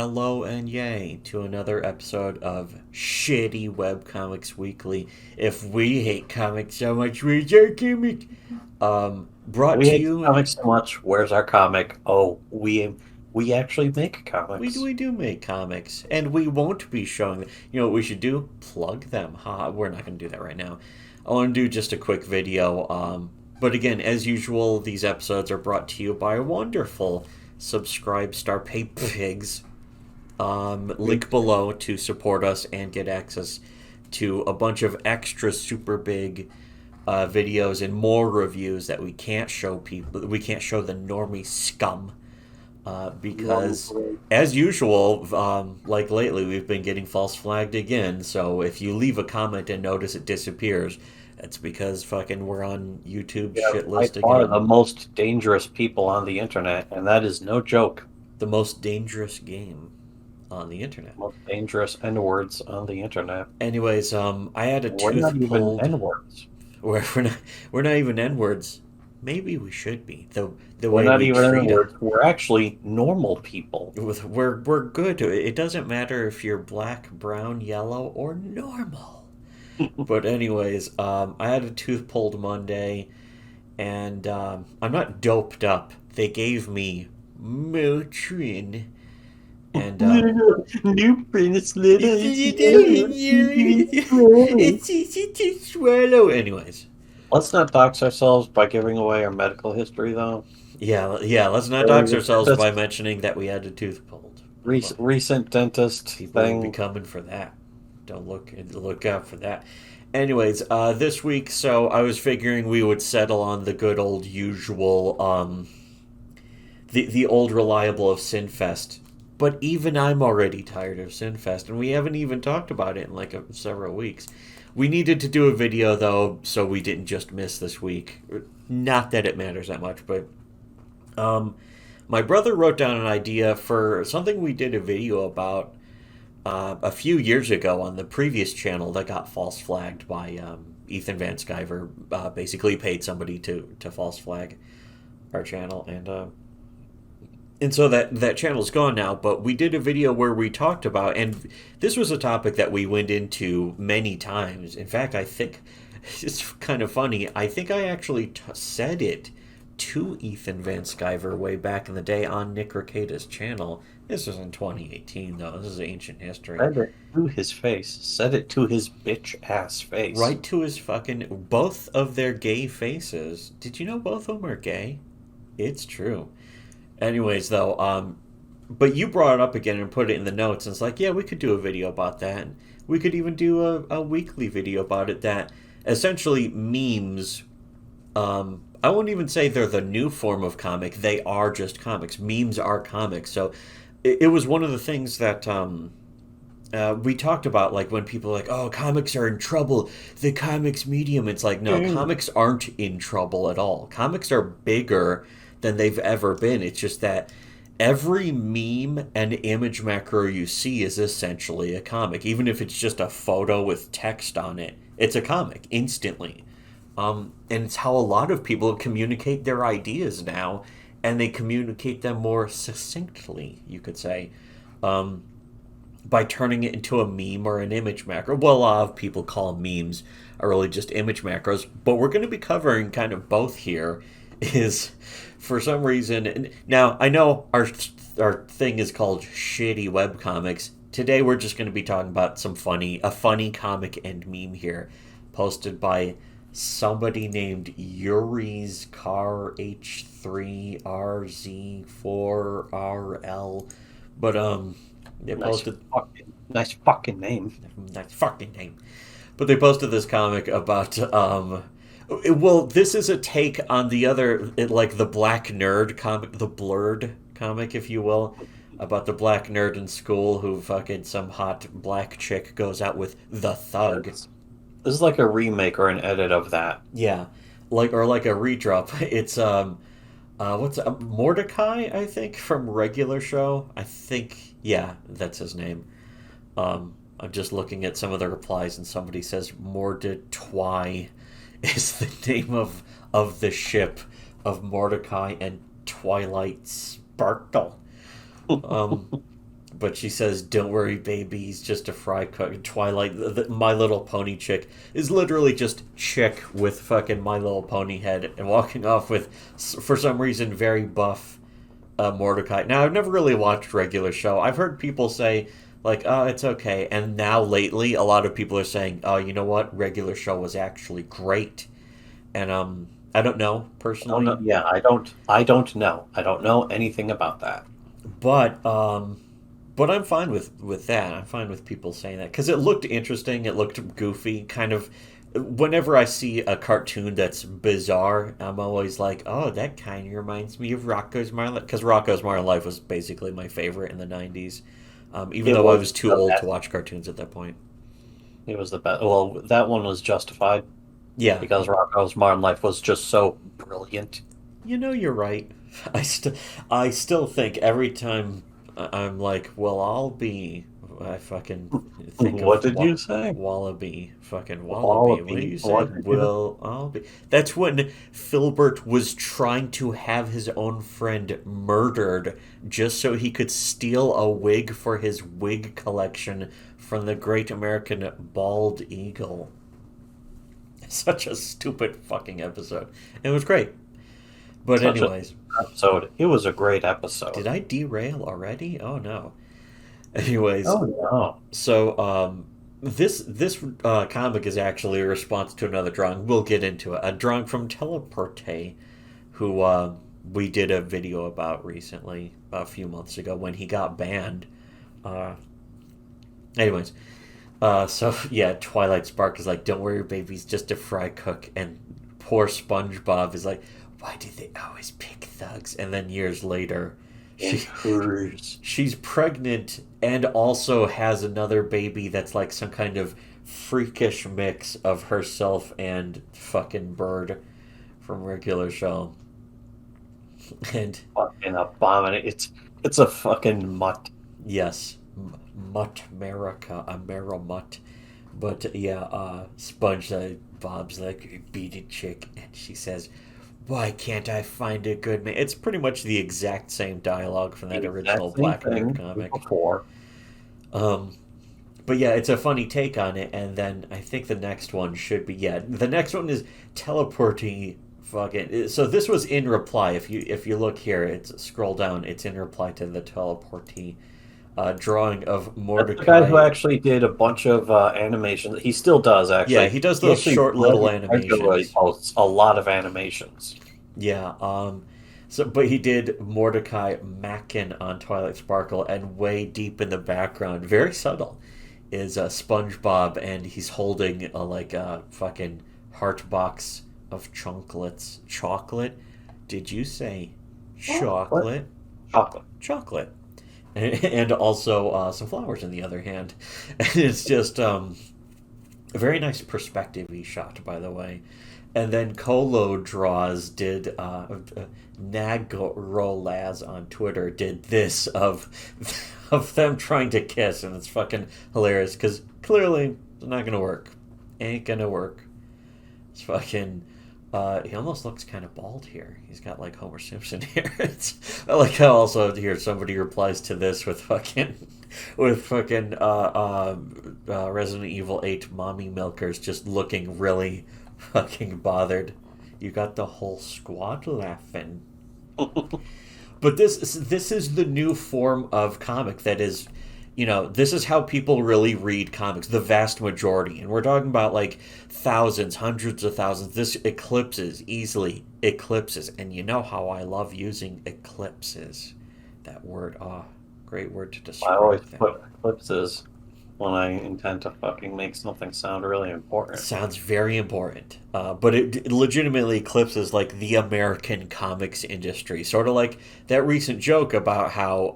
Hello and yay to another episode of Shittywebcomics Weekly. If we hate comics so much, where's our comic? Brought We to hate you. comics so much. Where's our comic? Oh, we actually make comics. We do make comics, and we won't be showing them. You know what we should do? Plug them. Ha! We're not going to do that right now. I want to do just a quick video. But again, as usual, these episodes are brought to you by wonderful subscribe star pay pigs. Link below to support us and get access to a bunch of extra super big videos and more reviews that we can't show people. We can't show the normie scum because, as usual, like lately, we've been getting false flagged again. So if you leave a comment and notice it disappears, that's because fucking we're on YouTube's Yeah, shit by list far the again. most dangerous people on the internet, and that is no joke. The most dangerous game on the internet. Most dangerous N-words on the internet. Anyways, I had a We're not tooth even pulled. N-words. We're not even N words. Maybe we should be. The We're way not we even treat it. N-words. We're actually normal people. We're good. It doesn't matter if you're black, brown, yellow, or normal. But anyways, I had a tooth pulled Monday, and I'm not doped up. They gave me Motrin, and New Prince Little, it's a it's little easy to swallow. it's easy to swallow. Anyways, Let's not dox ourselves by giving away our medical history, though. yeah. Let's not There dox was a ourselves by dentist, mentioning that we had a tooth pulled. recent dentist People will be thing. coming for that. Don't look out for that. Anyways, this week, so I was figuring we would settle on the good old usual, the old reliable of Sinfest. But even I'm already tired of Sinfest, and we haven't even talked about it in like several weeks. We needed to do a video though, so we didn't just miss this week. Not that it matters that much, but um, my brother wrote down an idea for something we did a video about a few years ago on the previous channel that got false flagged by Ethan Van Sciver. Basically, paid somebody to false flag our channel, and so that channel's gone now. But we did a video where we talked about, and this was a topic that we went into many times. In fact, I think it's kind of funny. I think I actually said it to Ethan Van Sciver way back in the day on Nick Ricada's channel. This was in 2018, though. This is ancient history. Said it to his face. Said it to his bitch ass face. Right to his fucking. Both of their gay faces. Did you know both of them are gay? It's true. Anyways, though, but you brought it up again and put it in the notes, and it's like, yeah, we could do a video about that. And we could even do a weekly video about it that essentially memes. I won't even say they're the new form of comic. They are just comics. Memes are comics. So it was one of the things that we talked about, like when people are like, oh, comics are in trouble. The comics medium. It's like, no, Mm. comics aren't in trouble at all. Comics are bigger than they've ever been. It's just that every meme and image macro you see is essentially a comic. Even if it's just a photo with text on it, it's a comic instantly. And it's how a lot of people communicate their ideas now, and they communicate them more succinctly, you could say, um, by turning it into a meme or an image macro. Well, a lot of people call memes are really just image macros, but we're going to be covering kind of both here. Is for some reason now I know our thing is called Shitty Web Comics. Today we're just going to be talking about a funny comic and meme here, posted by somebody named Yuri's Car H3RZ4RL. But they Nice posted nice fucking name. that fucking name. But they posted this comic about well, this is a take on the other, like the black nerd comic, the blurred comic, if you will, about the black nerd in school who fucking some hot black chick goes out with the thug. This is like a remake or an edit of that. Yeah, like a redrop. It's what's Mordecai, I think, from regular show. I think, yeah, that's his name. I'm just looking at some of the replies, and somebody says Mordetwi is the name of the ship of Mordecai and Twilight Sparkle. Um, But she says, "Don't worry, baby. He's just a fry cook." Twilight, My Little Pony chick, is literally just chick with fucking My Little Pony head and walking off with, for some reason, very buff Mordecai. Now, I've never really watched regular show. I've heard people say, like, "Oh, it's okay," and now lately, a lot of people are saying, "Oh, you know what? Regular show was actually great." And I don't know Oh personally, no, yeah, I don't. I don't know. I don't know anything about that. but I'm fine with that. I'm fine with people saying that because it looked interesting. It looked goofy. Kind of. Whenever I see a cartoon that's bizarre, I'm always like, "Oh, that kind of reminds me of Rocco's Modern Life," because Rocco's Modern Life was basically my favorite in the '90s. Even It though I was was too the old to best. watch cartoons at that point. It was the best. Well, that one was justified Yeah, because Rocco's Modern Life was just so brilliant. you're right. I still I still think every time I'm like, well, I fucking think What of did you say? Wallaby, fucking Wallaby. What do Wallaby. you say? What did you? Will I'll be? That's when Filbert was trying to have his own friend murdered just so he could steal a wig for his wig collection from the Great American Bald Eagle. Such a stupid fucking episode. It was great. But Such a anyways, episode. It was a great did episode. I derail already? Oh no. Anyways, Oh no. so this comic is actually a response to another drawing. We'll get into it. A drawing from Teleporte, who we did a video about recently, a few months ago, when he got banned. Uh, anyways, so yeah, Twilight Spark is like, "Don't worry, baby's just a fry cook," and poor SpongeBob is like, "Why do they always pick thugs?" And then years later, It she hurts. she's pregnant and also has another baby that's like some kind of freakish mix of herself and fucking Bird from regular show. And Fucking abomination. It's a fucking mutt. yes, Mutt America, Amerimutt. But yeah, Sponge Bob's like, "Beat it, chick," and she says, "Why can't I find a good man?" It's pretty much the exact same dialogue from The that exact original same Black Mirror thing comic. before. Um, but yeah, it's a funny take on it. And then I think the next one should be, yeah, the next one is teleporting. Fucking. So this was in reply. If you look here, it's scroll down. It's in reply to the teleportee drawing of That's the guy who Mordecai. actually did a bunch of animations. He still does, Yeah, actually. he does He those actually short little regularly animations. posts a lot of animations. Yeah. So, but he did Mordecai Mackin on Twilight Sparkle, and way deep in the background, very subtle, is SpongeBob, and he's holding a fucking heart box of chocolates. Chocolate? Did you say Chocolate. chocolate? Chocolate. Chocolate. And also some flowers in the other hand. And it's just a very nice perspective shot, by the way. And then Colo Draws did Nagrolaz on Twitter did this of them trying to kiss, and it's fucking hilarious because clearly it's not gonna work. Ain't gonna work. It's fucking. He almost looks kind of bald here. He's got like Homer Simpson here. I like how also here somebody replies to this with fucking Resident Evil 8 mommy milkers just looking really fucking bothered. You got the whole squad laughing. But this is the new form of comic that is, this is how people really read comics, the vast majority. And we're talking about like thousands, hundreds of thousands. This eclipses, easily eclipses. And you know how I love using eclipses. That word, great word to I always describe them. put ellipses when I intend to fucking make something sound really important. Sounds very important. But it legitimately eclipses like the American comics industry. Sort of like that recent joke about how,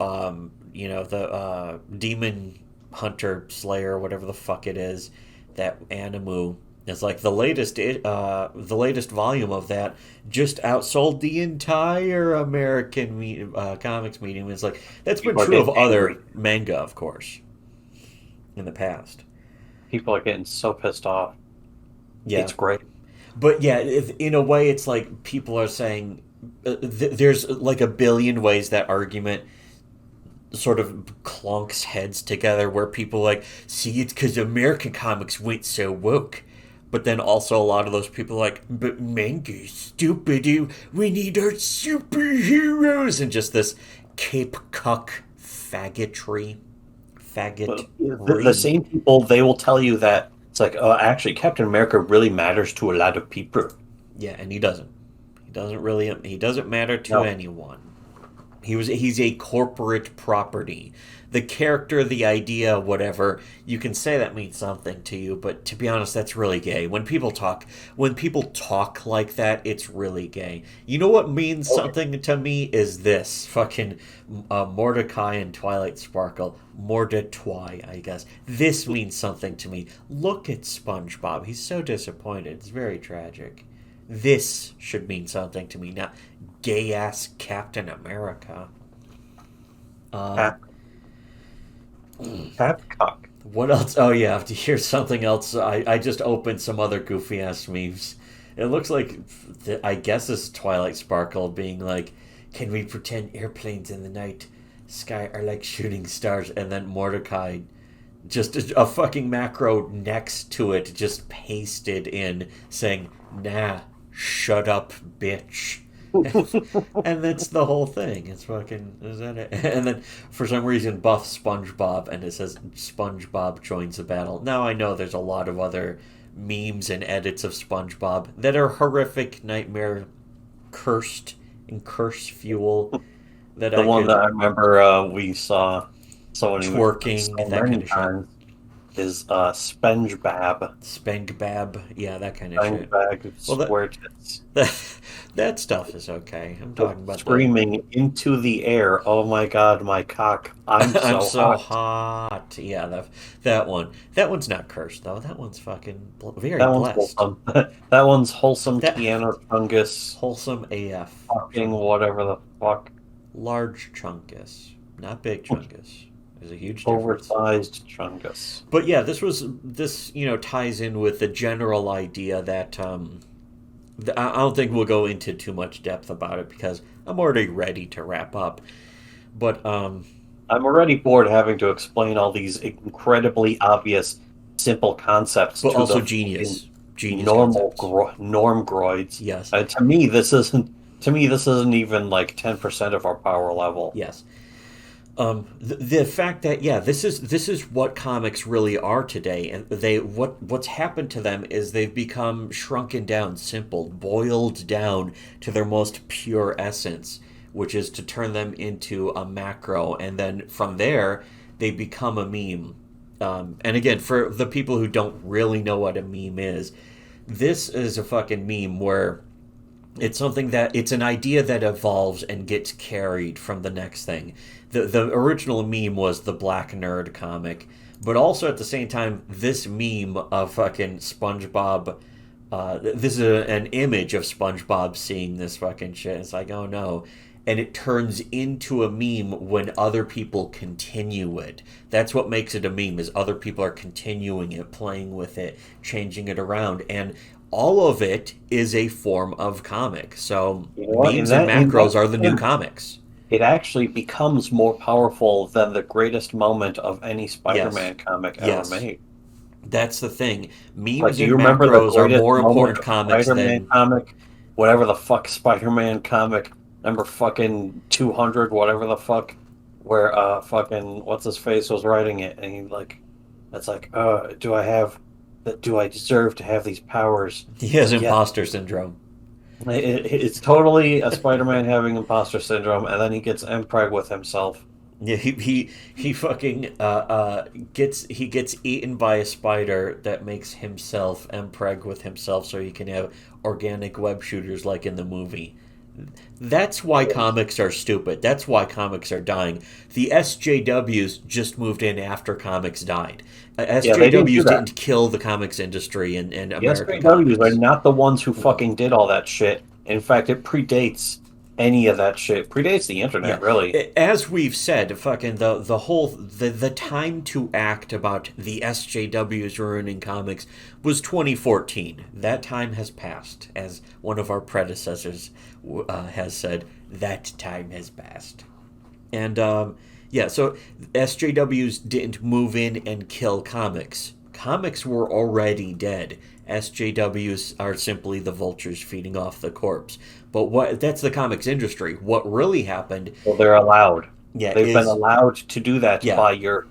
the Demon Hunter Slayer, whatever the fuck it is, that Animu is like the latest volume of that just outsold the entire American comics medium. It's like that's been People are true of getting angry. other manga, of course, in the past. People are getting so pissed off. Yeah, It's great. but yeah, in a way, it's like people are saying there's like a billion ways that argument sort of clunks heads together where people like, see, it's because American comics went so woke. But then also a lot of those people are like, but manga's stupid. We need our superheroes. And just this Cape Cuck faggotry. But the same people, they will tell you that it's like, oh, actually, Captain America really matters to a lot of people. Yeah, and he doesn't. He doesn't matter to No. anyone. He's a corporate property. The character, the idea, whatever, you can say that means something to you, but to be honest, that's really gay. When people talk like that, it's really gay. You know what means something to me is this fucking Mordecai and Twilight Sparkle, Mordetwi, I guess. This means something to me. Look at SpongeBob. He's so disappointed. It's very tragic. This should mean something to me, not gay ass Captain America. Cap, Capcock. What else? Oh yeah, here's something else. I just opened some other goofy ass memes. It looks like I guess this is Twilight Sparkle being like, "Can we pretend airplanes in the night sky are like shooting stars?" And then Mordecai, just a fucking macro next to it, just pasted in saying, "Nah, shut up, bitch." And that's the whole thing. It's fucking, is that it? And then for some reason buff SpongeBob and it says SpongeBob joins the battle. Now I know there's a lot of other memes and edits of SpongeBob that are horrific, nightmare, cursed, and curse fuel that The one that I remember we saw so many twerking, so that many kind of shit. times is Spongebob. Spengebob, yeah, that kind of shit. Spongebob Well, square tits. that stuff is okay. I'm talking about Screaming into the air. Oh my god, my cock. I'm I'm so so hot. hot. Yeah, that one. That one's not cursed though. That one's fucking very That one's blessed. wholesome. That one's wholesome That Keanu Chungus wholesome AF. fucking whatever the fuck. Large chungus, not big chungus. There's a huge difference. Oversized Chungus. But yeah, this ties in with the general idea that I don't think we'll go into too much depth about it because I'm already ready to wrap up. But I'm already bored having to explain all these incredibly obvious, simple concepts but to also the genius normal concepts. normgroids. Yes, To me, this isn't. To me, this isn't even like 10% of our power level. yes. The fact that this is what comics really are today, and what's happened to them is they've become shrunken down, simple, boiled down to their most pure essence, which is to turn them into a macro, and then from there they become a meme. And again, for the people who don't really know what a meme is, this is a fucking meme where it's an idea that evolves and gets carried from the next thing. The original meme was the Black Nerd comic, but also at the same time, this meme of fucking SpongeBob. This is an image of SpongeBob seeing this fucking shit. It's like, oh no. And it turns into a meme when other people continue it. That's what makes it a meme, is other people are continuing it, playing with it, changing it around. And all of it is a form of comic. So memes and macros are the new comics. It actually becomes more powerful than the greatest moment of any Spider-Man comic ever made. That's the thing. Memes Like, do and you remember the macros are greatest more moment important of comics Spider-Man than comic? Whatever the fuck Spider-Man comic, number fucking 200, whatever the fuck, where fucking what's his face was writing it, and he like, that's like, do I deserve to have these powers? he has Like, yeah. imposter syndrome. It's totally a Spider-Man having imposter syndrome, and then he gets impreg with himself. Yeah, he fucking gets eaten by a spider that makes himself impreg with himself so he can have organic web shooters like in the movie. That's why comics are stupid. That's why comics are dying. The SJWs just moved in after comics died. SJWs didn't kill the comics industry in American comics. The SJWs are not the ones who fucking did all that shit. In fact, it predates any of that shit. Predates the internet, really. As we've said, fucking the time to act about the SJWs ruining comics was 2014. That time has passed, as one of our predecessors has said. That time has passed. And yeah, so SJWs didn't move in and kill comics. Comics were already dead. SJWs are simply the vultures feeding off the corpse. But what that's the comics industry. What really happened, Well, they're allowed. yeah, They've been is allowed to do that yeah, by your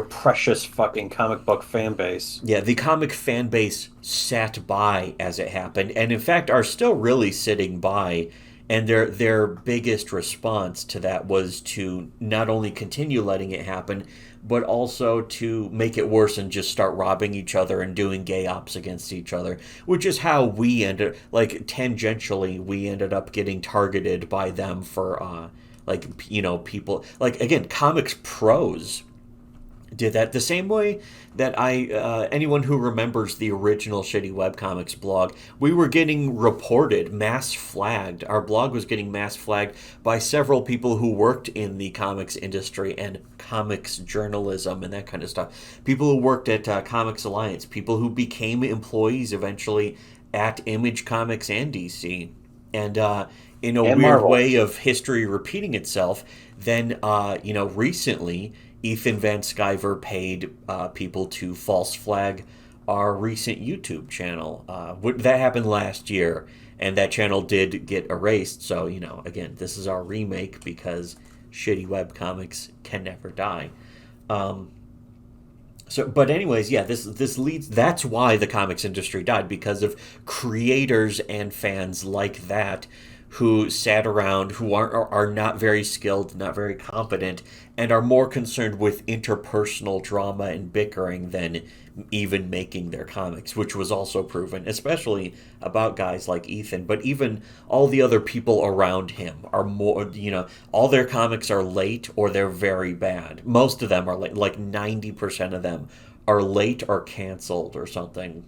precious fucking comic book fan base. yeah, the comic fan base sat by as it happened, and in fact are still really sitting by. And their biggest response to that was to not only continue letting it happen, but also to make it worse and just start robbing each other and doing gay ops against each other, which is how we ended, like tangentially, we ended up getting targeted by them for like people like again comics pros did that the same way that anyone who remembers the original Shitty Webcomics blog, we were getting reported, mass flagged. Our blog was getting mass flagged by several people who worked in the comics industry and comics journalism and that kind of stuff. People who worked at Comics Alliance, people who became employees eventually at Image Comics and DC. And in a And weird Marvel. way of history repeating itself, then recently Ethan Van Sciver paid people to false flag our recent YouTube channel. That happened last year, and that channel did get erased. So again, this is our remake because shitty webcomics can never die. But anyways, yeah, this leads. That's why the comics industry died, because of creators and fans like that who sat around, who are not very skilled, not very competent, and are more concerned with interpersonal drama and bickering than even making their comics, which was also proven, especially about guys like Ethan. But even all the other people around him are more, all their comics are late or they're very bad. Most of them are late, like 90% of them are late or canceled or something.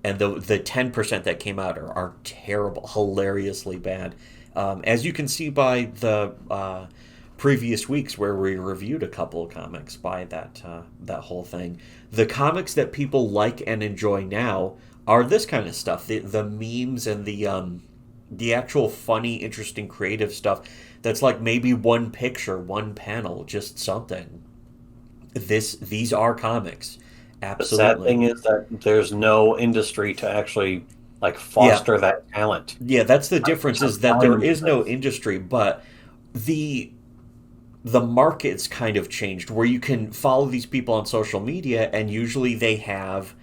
And the 10% that came out are terrible, hilariously bad. As you can see by the previous weeks where we reviewed a couple of comics by that whole thing. The comics that people like and enjoy now are this kind of stuff, the memes and the actual funny, interesting, creative stuff. That's like maybe one picture, one panel, just something. These are comics, The sad absolutely. thing is that there's no industry to actually like Yeah, foster that talent. yeah. That's the I'm, difference I'm is that there telling you is no this. industry, but the the market's kind of changed where you can follow these people on social media and usually they have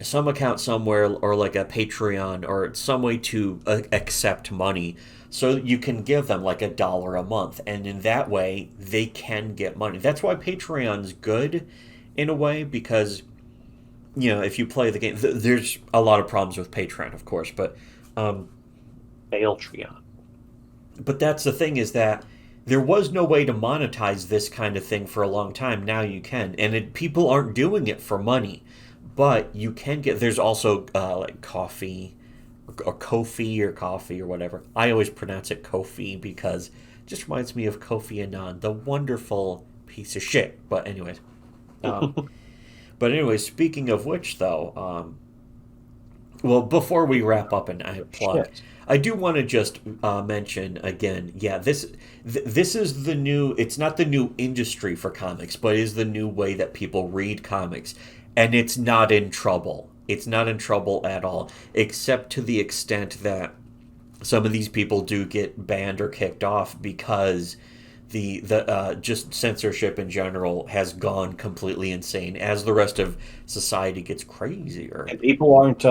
some account somewhere or like a Patreon or some way to accept money, so you can give them like $1 a month, and in that way they can get money. That's why Patreon's good in a way, because if you play the game, there's a lot of problems with Patreon, of course, um, Patreon. but that's the thing, is that there was no way to monetize this kind of thing for a long time. Now you can, and people aren't doing it for money, but you can get. There's also like coffee, or Kofi, or coffee, or whatever. I always pronounce it Kofi because it just reminds me of Kofi Annan, the wonderful piece of shit. Um, but anyway, speaking of which, though, well, before we wrap up and I plug, Shit. I do want to just mention again. Yeah, this is the new. It's not the new industry for comics, but is the new way that people read comics, and it's not in trouble. It's not in trouble at all, except to the extent that some of these people do get banned or kicked off because the just censorship in general has gone completely insane as the rest of society gets crazier. And people aren't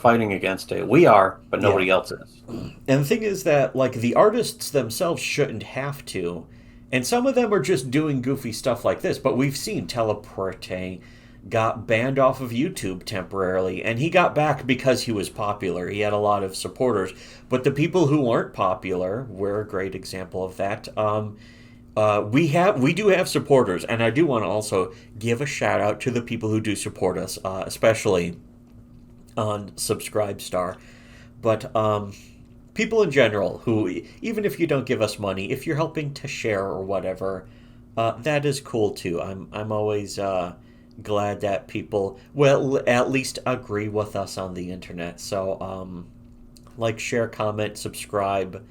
fighting against it. We are, but Yeah. nobody else is. And the thing is that like the artists themselves shouldn't have to. And some of them are just doing goofy stuff like this, but we've seen Teleporte got banned off of YouTube temporarily, and he got back because he was popular. He had a lot of supporters, but the people who weren't popular were a great example of that. We do have supporters, and I do want to also give a shout out to the people who do support us, especially on Subscribestar. But people in general who, even if you don't give us money, if you're helping to share or whatever, that is cool too. I'm always glad that people well at least agree with us on the internet. So like, share, comment, subscribe.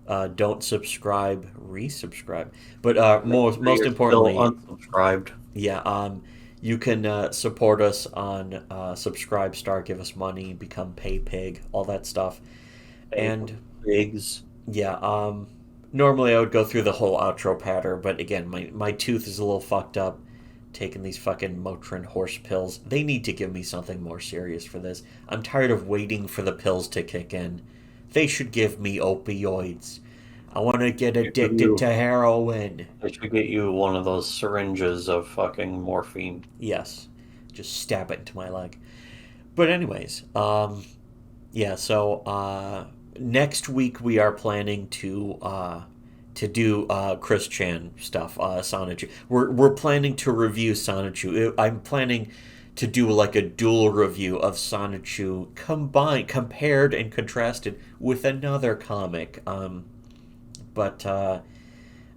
Don't subscribe, resubscribe. But Make sure most you're still importantly, unsubscribed. yeah, you can support us on Subscribe Star, give us money, become Pay Pig, all that stuff. Hey, And pigs. yeah, normally I would go through the whole outro patter, but again, my tooth is a little fucked up. Taking these fucking Motrin horse pills. They need to give me something more serious for this. I'm tired of waiting for the pills to kick in. They should give me opioids. I want to get addicted to You, heroin. they should get you one of those syringes of fucking morphine. Yes, just stab it into my leg. But anyways, yeah. So next week we are planning to do Chris Chan stuff. Sonichu. We're planning to review Sonichu. I'm planning to do like a dual review of Sonichu compared and contrasted with another comic. But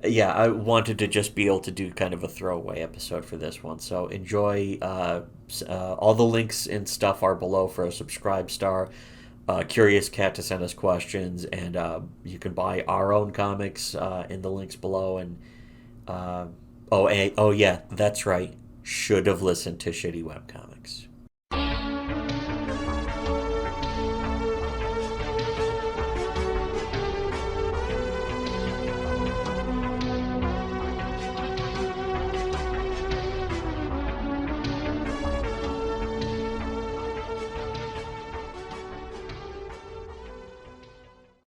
yeah, I wanted to just be able to do kind of a throwaway episode for this one. So enjoy. All the links and stuff are below for a Subscribe Star. Curious Cat to send us questions, and you can buy our own comics in the links below. And oh, yeah, that's right. Should have listened to Shitty Webcomics.